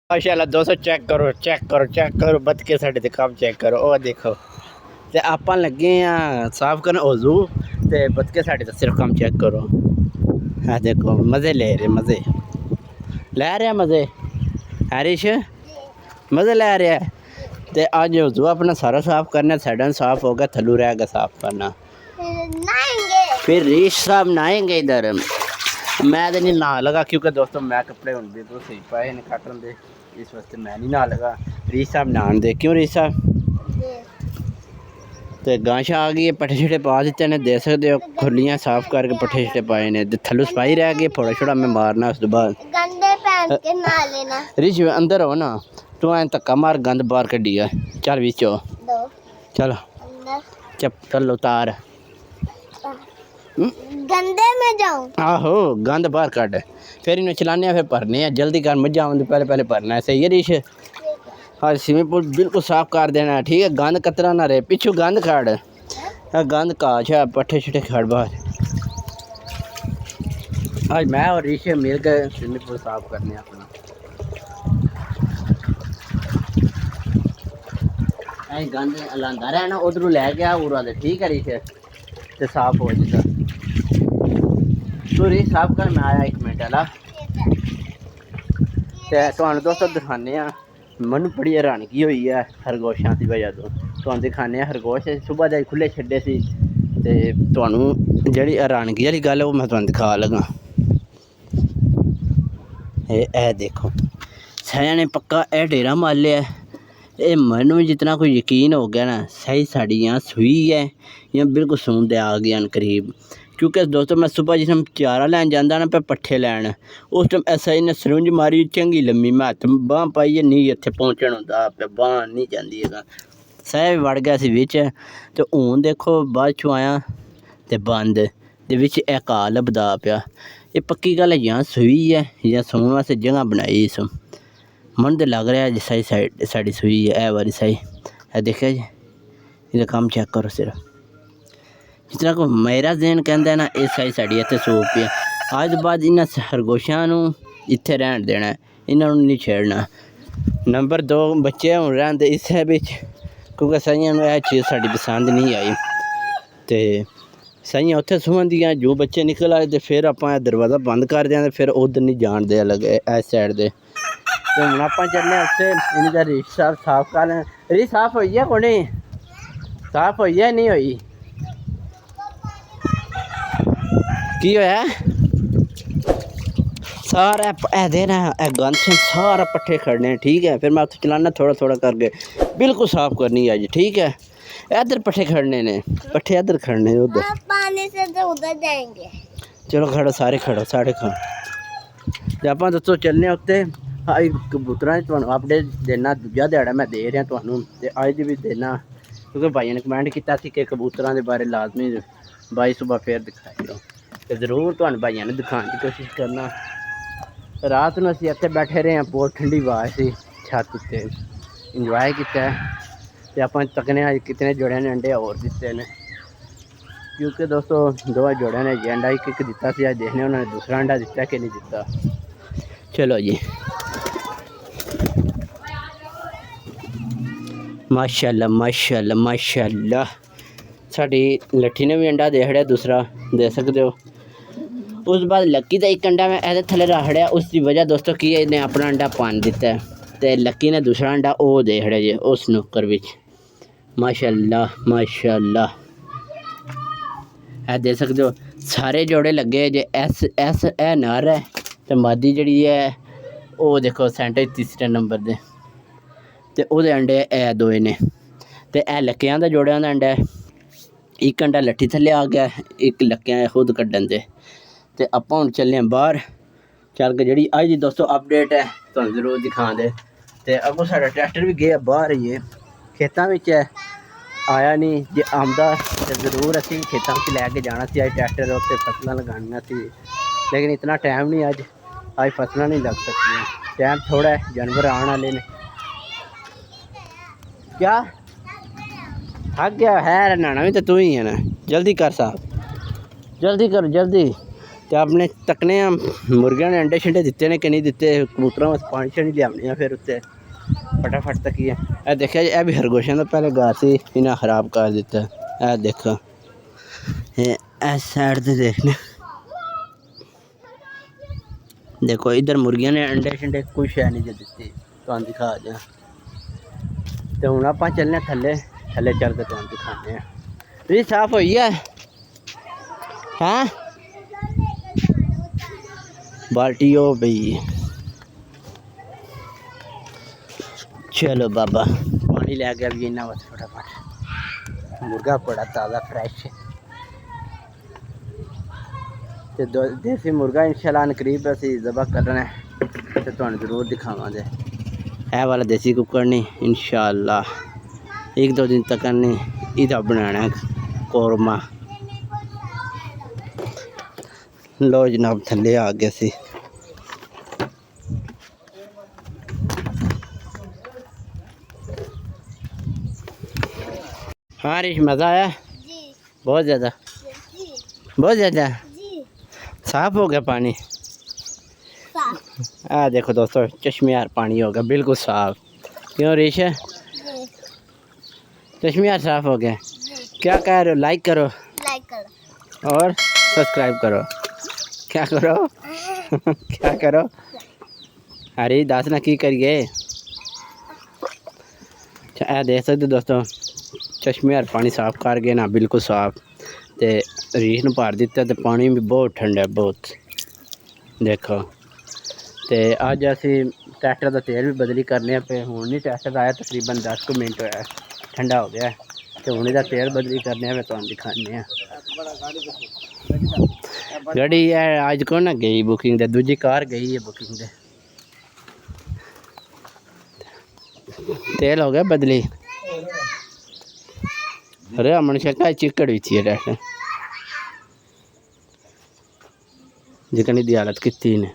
माशाल्लाह दोस्तों चेक करो बद के साढ़े ते काम चेक करो ओ देखो ते आपां लगे हैं साफ करन वजू ते बद के साढ़े ते सिर्फ काम चेक करो। हाँ देखो मज़े ले रहे मज़े हरीश मज़े ले रहे है ते अज वजू अपना सारा साफ करना साइडन साफ हो गया थल्लू रह गया साफ करना फिर रीश साहब नहाएंगे इधर मैं तो नहीं नहा लगा क्योंकि दोस्तों मैं कपड़े हूँ बिल्कुल सही पाए नहीं काटन दे इस वास्ते मैं नहीं नहा लगा रीश साहब नहान दे क्यों रीश साहब तो गांशा आ गई पट्ठे छठे पा दिते ने दे सकते हो खुलियाँ साफ करके पट्ठे छठे पाए ने थल्लू सफाई रह गई फोड़ा छोड़ा मैं मारना उस बाद रीश अंदर हो ना तू ऐ धक्का मार गंद बाहर कड्डिया चल बिच चल चल उतार गंदे में जाऊं आहो गंद बाहर कट फिर इन्हें चलाने फिर भरने हैं जल्दी कर मजा आने पहले भरना है सही है रीश हाँ स्विमिंग पूल बिल्कुल साफ कर देना है ठीक है गंद कतरा ना रहे पिछू गंद खड़ गंद काश है पट्ठे छठे खड़ बाहर आज मैं और रीश मिल के स्विमिंग पूल साफ करने अपना गंद लांदा रहा ना उधरों लै गया उरा ठीक है रीश ते साफ हो जाता तू रीश साफ कर मैं आया 1 मिनट वाला ते तुहानू दोस्तों दिखाने मैनू बड़ी हैरानगी हुई है खरगोशां की वजह तो तुहानू दिखाने खरगोश सुबह दे खुले छड्डे सी ते तुहानू जेहड़ी हैरानगी वाली गल वो मैं तुहानू दिखा लगा ए देखो साया ने पक्का ए डेरा मार लिया ये मैनू जितना कोई यकीन हो गया ना सही साड़ी यहाँ सूई है या बिल्कुल सून दे आ गया करीब क्योंकि दोस्तों मैं सुबह जिस टाइम चारा लैन जाता ना पे पट्ठे लैन उस टाइम ऐसा ही ने सरुंज मारी चंगी लम्मी मैं हत्थ बांह पाइए नहीं इत्थे पहुँचन होंदा बांह नहीं जाती है सह भी वड़ गया सी बिच ते हून देखो बाद चों आया ते बंद दे विच एक घाह लभदा पिया ये पक्की गल है यहाँ सूई है या सून वास्ते जगह बनाई इस मन तो लग रहा है जी सही साड़ी सूई है ए वाली सही है देखिए जी इधर काम चेक करो सिर्फ जितना को मेरा जहन कहता है ना ये सही साड़ी इतने सूप पे आज बाद इन्होंने खरगोशों इत्थे रहन देना इन्होंने नहीं छेड़ना नंबर 2 बच्चे हूँ रहते इस क्योंकि सही यह चीज़ साड़ी पसंद नहीं आई तो सही उत्थे सूहन दियां जो बच्चे निकल आए तो फिर आप दरवाज़ा बंद कर दें फिर उधर नहीं जान दे अलग इस साइड दे तो हम आप चलने उत्थे इनका रीश साहब साफ कर लें रीश साफ होई है को नहीं साफ होई है नहीं होई की होया सारा देना गंद सारा पट्ठे खड़ने ठीक है फिर मैं उत्थे चलाना थोड़ा थोड़ा करके बिल्कुल साफ करनी है जी ठीक है इधर पट्ठे खड़ने ने पट्ठे इधर खड़ने उधर पानी से तो उधर जाएंगे चलो खड़ो सारे खड़ो ते आप दोस्तों चलने उत्ते कबूतरां तुहानू अपडेट देना दूजा दिहाड़ा मैं दे रहा तुहानू ते अज भी देना क्योंकि भाइयों ने कमेंट किया कि कबूतरां दे बारे लाजमी भाई सुबह फिर दिखाई तो जरूर तुहानू भाइयों ने दिखाने की कोशिश करना रात में असीं इत्थे बैठे रहे हैं बहुत ठंडी हवा सी छत उत्ते इंजॉय किया ते आपां तकने कितने जोड़े ने अंडे और दिते ने क्योंकि दोस्तों 2 जोड़े ने अंडा एक दिता सी अज देखने उन्होंने दूसरा अंडा दिता कि नहीं दिता चलो जी माशाल्लाह माशाल्लाह माशाल्लाह साड़ी लट्ठी ने भी अंडा दे छड़िया दूसरा दे सकते हो उस बाद लक्की का एक अंडा मैं ए थले रख छड़िया उसकी वजह दोस्तों की इन्हें अपना अंडा पान दिता है तो लक्की ने दूसरा अंडा वो दे छड़िया जी उस नौकर विच माशाल्लाह माशाल्लाह दे सकते हो सारे जोड़े लगे जे एस एस ए नर है तो मादी जड़ी है वो देखो सेंटर 3 नंबर दे ते ओहदे अंडे ए 2 ने ते ए लक्कियां दा जोड़ियां दा अंडा एक अंडा लट्ठी थल्ले आ गया एक लक्कियां खुद कड्डन दे ते आपां हुण चलने बाहर चल के जड़ी अज दी दोस्तों अपडेट है तुहानू जरूर दिखा दे ते अगों साडा ट्रैक्टर भी गया बाहर ये खेतां विच आया नहीं जे आंदा तो जरूर असीं खेतां विच लैके जाना सी अज ट्रैक्टर उत्ते फसलां लगानियां सी लेकिन इतना टाइम नहीं अज फसलां नहीं लग सकती टाइम थोड़ा है जानवर आने वाले ने क्या थक गया है नहाना भी तो तू ही है ना जल्दी कर साहब जल्दी करो जल्दी तो आपने तकने मुर्गियां ने अंडे शंडे दिते ने कि नहीं दिते, कबूतरों वास्ते पानी शानी लियाने फिर उत्ते फटाफट तकिए। ए देखिए ये भी खरगोशों का पहले घर से इन्हें खराब कर दिता। ए देखो इस साइड से देखने, देखो इधर मुर्गियां ने अंडे शंडे कुछ है नहीं जो दिते, तो दिखा दिया। तो हूँ आप चलने थले थले चल के तुम दिखाने भी साफ हो है। हाँ बाल्टी हो भाई, चलो बाबा पानी ले गया भी इन्ना बस फटाफट। मुर्गा बड़ा ताज़ा फ्रैश है तो देसी मुर्गा इंशाल्लाह करीब असी ज़बह करना है तो तुहानू जरूर दिखावांगे। है वाला देसी कुकर नहीं, इंशाल्लाह 1-2 दिन तक नहीं इदा बनाना है कौरमा। लो जनाब थले आ गया सी। हाँ रिश मज़ा आया? जी बहुत ज़्यादा, जी बहुत ज़्यादा जी। साफ हो गया पानी। साफ आ देखो दोस्तों चश्मेयार पानी हो गया बिल्कुल साफ। क्यों रिश जी चश्मेयार साफ हो गया? जी। क्या कह रहे हो? लाइक करो लाइक करो और सब्सक्राइब करो। क्या करो क्या करो? अरे दस ना की करिए। अच्छा देख सकते दोस्तों चश्मेयार पानी साफ कर गए ना बिल्कुल साफ। तो रीछ ने भर दिता तो पानी भी बहुत ठंडा है बहुत। देखो तो अज असी ट्रैक्टर का तेल भी बदली करने पे। हूँ नहीं ट्रैक्टर आया तकरीबन 10 मिनट होया ठंडा हो गया तो हूँ इसका तेल बदली करने पे तुम दिखाने। गाड़ी है अज को ना गई बुकिंग दे, दूजी कार गई है बुकिंग दे। तेल हो गया बदली। अरे अमन शक्का चिकड़ भी थी ट्रैक्टर जिकनी दी हालत की ने।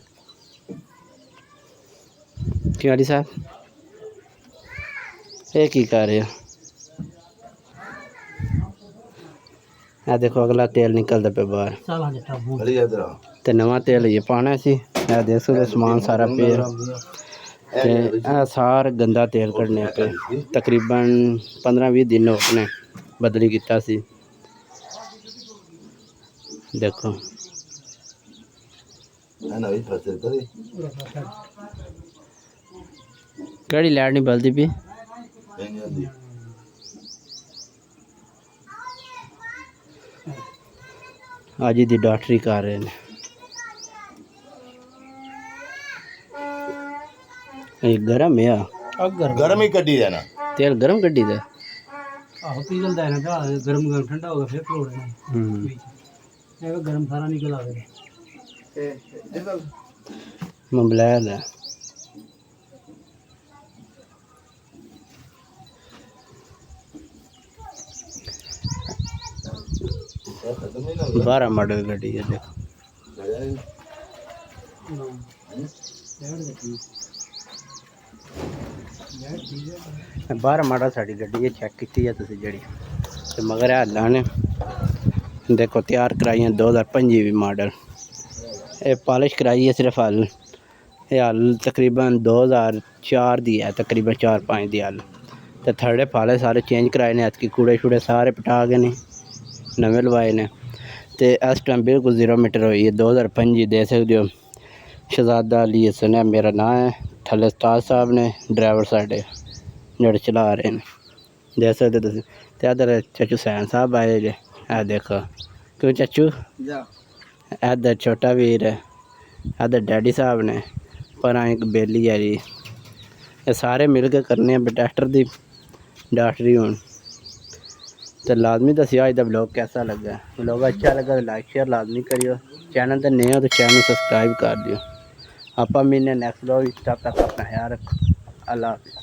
क्यों अली साहब ये की कर रहे हो? आ देखो अगला तेल निकलता पे बाहर तो नवा तेल ये पाना सी। देख सकते समान सारा पे सारा गंदा तेल कढ़ने पे तकरीबन 15-20 दिन उसने बदली किया सी। देखो कड़ी लाइट नहीं बलती पी। आज ही डॉक्टरी कर रहे हैं। ये गरम है गरम ही कड्डी देना तेल गरम कड्डी दे आहो पिघलता है ना क्या गरम गरम ठंडा होगा फिर तोड़ना ये गरम सारा निकल आ गया मोबाइल है। बारह मॉडल गाड़ी है देखो। 12 मॉडल साड़ी गड्डी है चेक की है तुसी जड़ी ते मगर है लाने देखो तैयार कराई है 2025 भी मॉडल। ये पॉलिश कराई है सिर्फ हल ये हल तकरीबन 2004 दी है तकरीबन 4-5 दी हल तो थर्डे फाले सारे चेंज कराए ने। की कूड़े शूड़े सारे पटा गए ने नवे लवाए ने तो इस टाइम बिल्कुल 0 मीटर हुई है 2025 दे सकते हो। शहजादा अली हसन है मेरा नाम है। थले उस्ताद साहब ने ड्राइवर साढ़े जड़े चला रहे हैं दे सकते तुम। तो इधर चाचू सैन साहब आए जे ए देखो क्यों चाचू इधर छोटा वीर है इधर डैडी साहब ने पर एक बेली है जी। ये सारे मिल के करने ट्रैक्टर की डॉक्टरी हूँ तो लाजमी दसियो अज का ब्लॉग कैसा लगा। ब्लॉग अच्छा लगा तो लाइक शेयर लाजमी करियो। चैनल तो नए हो तो चैनल सब्सक्राइब कर दियो। आप मिलने नेक्स्ट ब्लॉग तब तक अपना ख्याल रखो। अल्लाह हाफिज़।